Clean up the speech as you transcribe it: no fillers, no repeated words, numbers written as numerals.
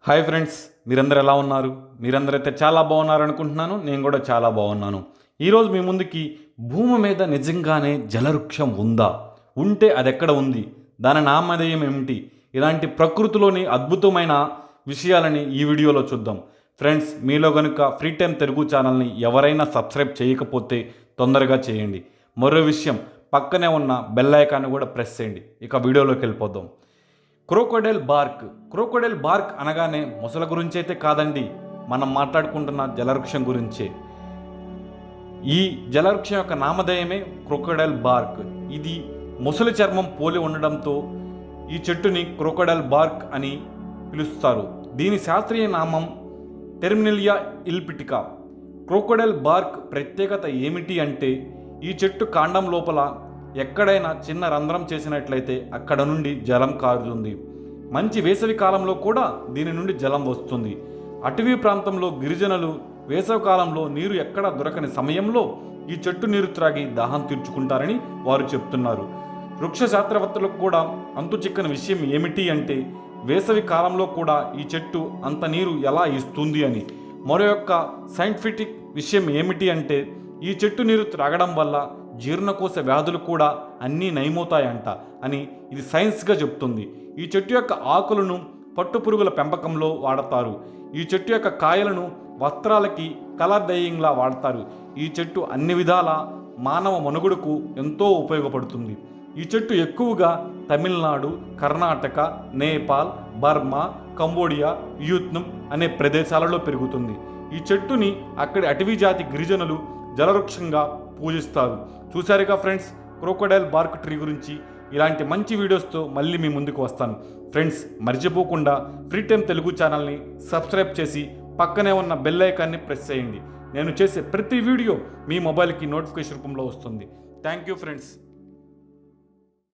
Hi friends, మీరందరూ ఎలా ఉన్నారు? మీరందరైతే చాలా బాగున్నారు అనుకుంటున్నాను. నేను కూడా చాలా బాగున్నాను. ఈరోజు మీ ముందుకి భూమి మీద నిజంగానే జలవృక్షం ఉందా? ఉంటే అది ఎక్కడ ఉంది? దాని నామధేయం ఏమిటి? ఇలాంటి ప్రకృతిలోని అద్భుతమైన విషయాలని ఈ వీడియోలో చూద్దాం. ఫ్రెండ్స్, మీలో కనుక ఫ్రీ టైం తెలుగు ఛానల్ని ఎవరైనా సబ్స్క్రైబ్ చేయకపోతే తొందరగా చేయండి. మరో విషయం, పక్కనే ఉన్న బెల్ ఐకాన్ని కూడా ప్రెస్ చేయండి. ఇక వీడియోలోకి వెళ్ళిపోదాం. క్రోకోడైల్ బార్క్ అనగానే మొసల గురించి అయితే కాదండి, మనం మాట్లాడుకుంటున్న జలవృక్షం గురించే. ఈ జలవృక్షం యొక్క నామధేయమే క్రోకోడైల్ బార్క్. ఇది మొసలి చర్మం పోలి ఉండడంతో ఈ చెట్టుని క్రోకోడైల్ బార్క్ అని పిలుస్తారు. దీని శాస్త్రీయ నామం టెర్మినలియా ఎల్పిటికా. క్రోకోడైల్ బార్క్ ప్రత్యేకత ఏమిటి అంటే, ఈ చెట్టు కాండం లోపల ఎక్కడైనా చిన్న రంధ్రం చేసినట్లయితే అక్కడ నుండి జలం కారుతుంది. మంచి వేసవి కాలంలో కూడా దీని నుండి జలం వస్తుంది. అటవీ ప్రాంతంలో గిరిజనులు వేసవి కాలంలో నీరు ఎక్కడ దొరకని సమయంలో ఈ చెట్టు నీరు త్రాగి దాహం తీర్చుకుంటారని వారు చెప్తున్నారు. వృక్ష శాస్త్రవేత్తలకు కూడా అంతు చిక్కని విషయం ఏమిటి అంటే, వేసవి కాలంలో కూడా ఈ చెట్టు అంత నీరు ఎలా ఇస్తుంది అని. మరో యొక్క సైంటిఫిక్ విషయం ఏమిటి అంటే, ఈ చెట్టు నీరు త్రాగడం వల్ల జీర్ణకోశ వ్యాధులు కూడా అన్నీ నయమవుతాయంట అని ఇది సైన్స్గా చెప్తుంది. ఈ చెట్టు యొక్క ఆకులను పట్టుపురుగుల పెంపకంలో వాడతారు. ఈ చెట్టు యొక్క కాయలను వస్త్రాలకి కలర్ డైయింగ్లా వాడతారు. ఈ చెట్టు అన్ని విధాల మానవ మనుగడకు ఎంతో ఉపయోగపడుతుంది. ఈ చెట్టు ఎక్కువగా Tamil Nadu, Karnataka, Nepal, Burma, Cambodia, Vietnam అనే ప్రదేశాలలో పెరుగుతుంది. ఈ చెట్టుని అక్కడి అటవీ జాతి గిరిజనులు జలవృక్షంగా పూజిస్తారు. చూశారుగా ఫ్రెండ్స్, క్రోకోడైల్ బార్క్ ట్రీ గురించి. ఇలాంటి మంచి వీడియోస్తో మళ్ళీ మీ ముందుకు వస్తాను. ఫ్రెండ్స్, మర్చిపోకుండా ఫ్రీ టైం తెలుగు ఛానల్ని సబ్స్క్రైబ్ చేసి పక్కనే ఉన్న బెల్ ఐకాన్ని ప్రెస్ చేయండి. నేను చేసే ప్రతి వీడియో మీ మొబైల్కి నోటిఫికేషన్ రూపంలో వస్తుంది. Thank you friends.